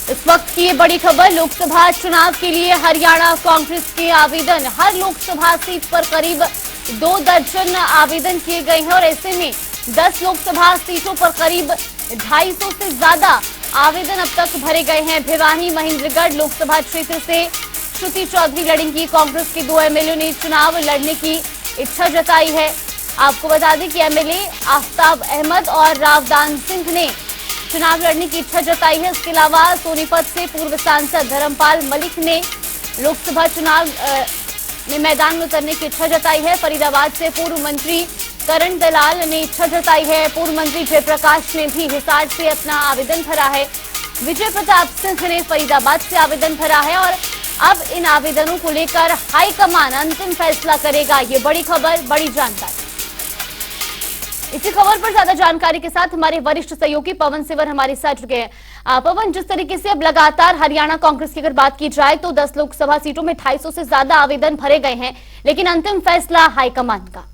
इस वक्त की ये बड़ी खबर, लोकसभा चुनाव के लिए हरियाणा कांग्रेस के आवेदन। हर लोकसभा सीट पर करीब 2 दर्जन आवेदन किए गए हैं और ऐसे में 10 लोकसभा सीटों पर करीब 250 से ज्यादा आवेदन अब तक भरे गए हैं। भिवानी महेंद्रगढ़ लोकसभा क्षेत्र से श्रुति चौधरी लड़ेंगी। कांग्रेस के 2 एमएलए ने चुनाव लड़ने की इच्छा जताई है। आपको बता दें कि एमएलए आफ्ताब अहमद और रावदान सिंह ने चुनाव लड़ने की इच्छा जताई है। इसके अलावा सोनीपत से पूर्व सांसद धर्मपाल मलिक ने लोकसभा चुनाव में मैदान में उतरने की इच्छा जताई है। फरीदाबाद से पूर्व मंत्री करण दलाल ने इच्छा जताई है। पूर्व मंत्री जयप्रकाश ने भी हिसार से अपना आवेदन भरा है। विजय प्रताप सिंह ने फरीदाबाद से आवेदन भरा है और अब इन आवेदनों को लेकर हाईकमान अंतिम फैसला करेगा। ये बड़ी खबर, बड़ी जानकारी। इसी खबर पर ज्यादा जानकारी के साथ हमारे वरिष्ठ सहयोगी पवन सिवर हमारे साथ जुड़ गए हैं। पवन, जिस तरीके से अब लगातार हरियाणा कांग्रेस की अगर बात की जाए तो 10 लोकसभा सीटों में 250 से ज्यादा आवेदन भरे गए हैं, लेकिन अंतिम फैसला हाईकमान का।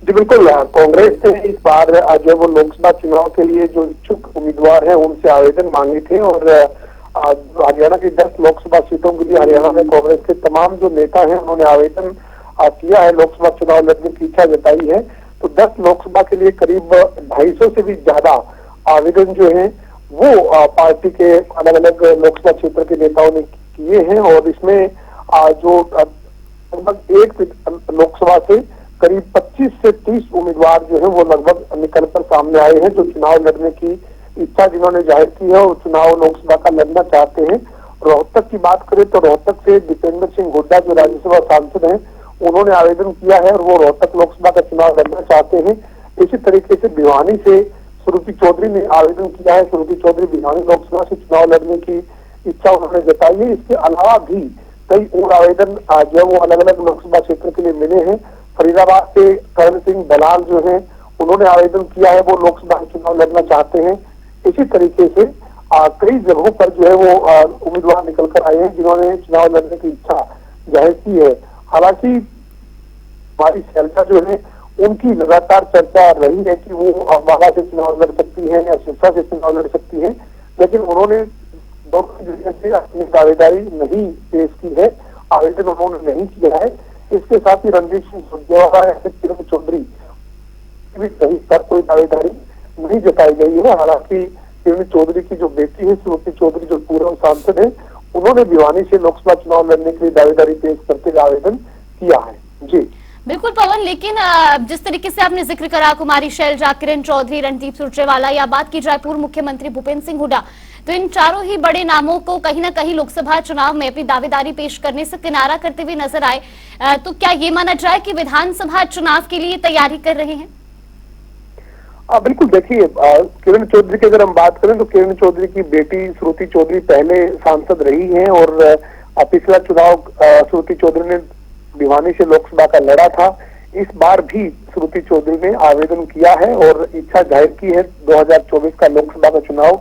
जी बिल्कुल, कांग्रेस ने इस बार जो वो लोकसभा चुनाव के लिए जो इच्छुक उम्मीदवार हैं उनसे आवेदन मांगे थे और हरियाणा की 10 लोकसभा सीटों के लिए हरियाणा में कांग्रेस के तमाम जो नेता हैं उन्होंने आवेदन किया है, लोकसभा चुनाव लड़ने की इच्छा जताई है। तो 10 लोकसभा के लिए करीब 250 से भी ज्यादा आवेदन जो है वो पार्टी के अलग अलग लोकसभा क्षेत्र के नेताओं ने किए हैं और इसमें जो लगभग एक लोकसभा से करीब 25 से 30 उम्मीदवार जो है वो लगभग निकलकर सामने आए हैं, जो चुनाव लड़ने की इच्छा जिन्होंने जाहिर की है और चुनाव लोकसभा का लड़ना चाहते हैं। रोहतक की बात करें तो रोहतक से दीपेंद्र सिंह हुड्डा जो राज्यसभा सांसद हैं उन्होंने आवेदन किया है और वो रोहतक लोकसभा का चुनाव लड़ना चाहते हैं। इसी तरीके से भिवानी से श्रुति चौधरी ने आवेदन किया है। श्रुति चौधरी भिवानी लोकसभा से चुनाव लड़ने की इच्छा उन्होंने जताई है। इसके अलावा भी कई और आवेदन जो वो अलग अलग लोकसभा क्षेत्र के लिए मिले हैं। फरीदाबाद से करण सिंह दलाल जो है उन्होंने आवेदन किया है, वो लोकसभा चुनाव लड़ना चाहते हैं। इसी तरीके से कई जगहों पर जो है वो उम्मीदवार निकल कर आए हैं जिन्होंने चुनाव लड़ने की इच्छा जाहिर की है। हालांकि हमारी शैलजा जो है उनकी लगातार चर्चा रही है कि वो अम्बाला से चुनाव लड़ सकती है या सिरसा से चुनाव लड़ सकती है, लेकिन उन्होंने दोनों जगह से अपनी दावेदारी नहीं पेश की है, आवेदन उन्होंने नहीं किया है। इसके साथ ही रणदीप सिंह सुरजेवाला या किरण चौधरी भी कहीं पर कोई दावेदारी नहीं जताई गई है। हालांकि किरण चौधरी की जो बेटी है श्रुति चौधरी जो पूर्व सांसद है उन्होंने भिवानी से लोकसभा चुनाव लड़ने के लिए दावेदारी पेश करते हुए आवेदन किया है। जी बिल्कुल पवन, लेकिन जिस तरीके से आपने जिक्र करा कुमारी शैलजा, किरण चौधरी, रणदीप सुरजेवाला या बात की जाए पूर्व मुख्यमंत्री भूपेंद्र सिंह हुड्डा, तो इन चारों ही बड़े नामों को कहीं ना कहीं लोकसभा चुनाव में अपनी दावेदारी पेश करने से किनारा करते हुए नजर आए। तो क्या ये माना जाए कि विधानसभा चुनाव के लिए तैयारी कर रहे हैं? बिल्कुल, देखिए किरण चौधरी की अगर हम बात करें तो किरण चौधरी की बेटी श्रुति चौधरी पहले सांसद रही हैं और पिछला चुनाव श्रुति चौधरी ने भिवानी से लोकसभा का लड़ा था। इस बार भी श्रुति चौधरी ने आवेदन किया है और इच्छा जाहिर की है 2024 का लोकसभा का चुनाव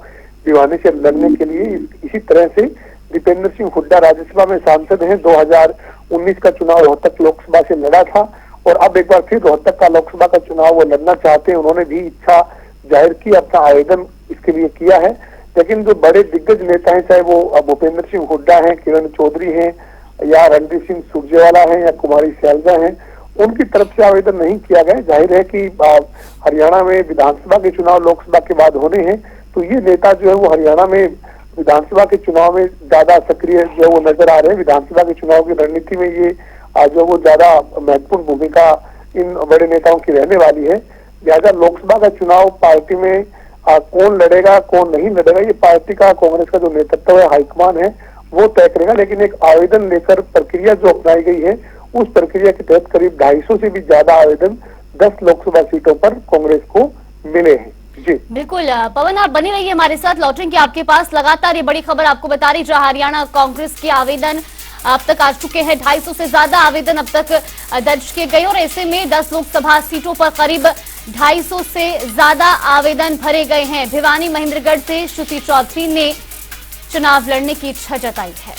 भिवानी से लड़ने के लिए। इसी तरह से दीपेंद्र सिंह हुड्डा राज्यसभा में सांसद हैं, 2019 का चुनाव रोहतक लोकसभा से लड़ा था और अब एक बार फिर रोहतक का लोकसभा का चुनाव वो लड़ना चाहते हैं। उन्होंने भी इच्छा जाहिर की, अपना आवेदन इसके लिए किया है। लेकिन जो बड़े दिग्गज नेता हैं, चाहे वो भूपेंद्र सिंह हुड्डा हैं, किरण चौधरी हैं या रणदीप सिंह सुरजेवाला हैं या कुमारी शैलजा हैं, उनकी तरफ से आवेदन नहीं किया गया। जाहिर है कि हरियाणा में विधानसभा के चुनाव लोकसभा के बाद होने हैं, तो ये नेता जो है वो हरियाणा में विधानसभा के चुनाव में ज्यादा सक्रिय जो वो नजर आ रहे हैं। विधानसभा के चुनाव की रणनीति में ये जो वो ज्यादा महत्वपूर्ण भूमिका इन बड़े नेताओं की रहने वाली है। लिहाजा लोकसभा का चुनाव पार्टी में कौन लड़ेगा कौन नहीं लड़ेगा ये पार्टी का, कांग्रेस का जो नेतृत्व है, हाईकमान है, वो तय करेगा। लेकिन एक आवेदन लेकर प्रक्रिया जो अपनाई गई है उस प्रक्रिया के तहत करीब 250 से भी ज्यादा आवेदन 10 लोकसभा सीटों पर कांग्रेस को मिले हैं। जी बिल्कुल पवन, आप बने रहिए हमारे साथ, लौटेंगे आपके पास। लगातार ये बड़ी खबर आपको बता रही, जहां हरियाणा कांग्रेस के आवेदन अब तक आ चुके हैं। 250 से ज्यादा आवेदन अब तक दर्ज किए गए और ऐसे में 10 लोकसभा सीटों पर करीब 250 से ज्यादा आवेदन भरे गए हैं। भिवानी महेंद्रगढ़ से श्रुति चौधरी ने चुनाव लड़ने की इच्छा जताई है।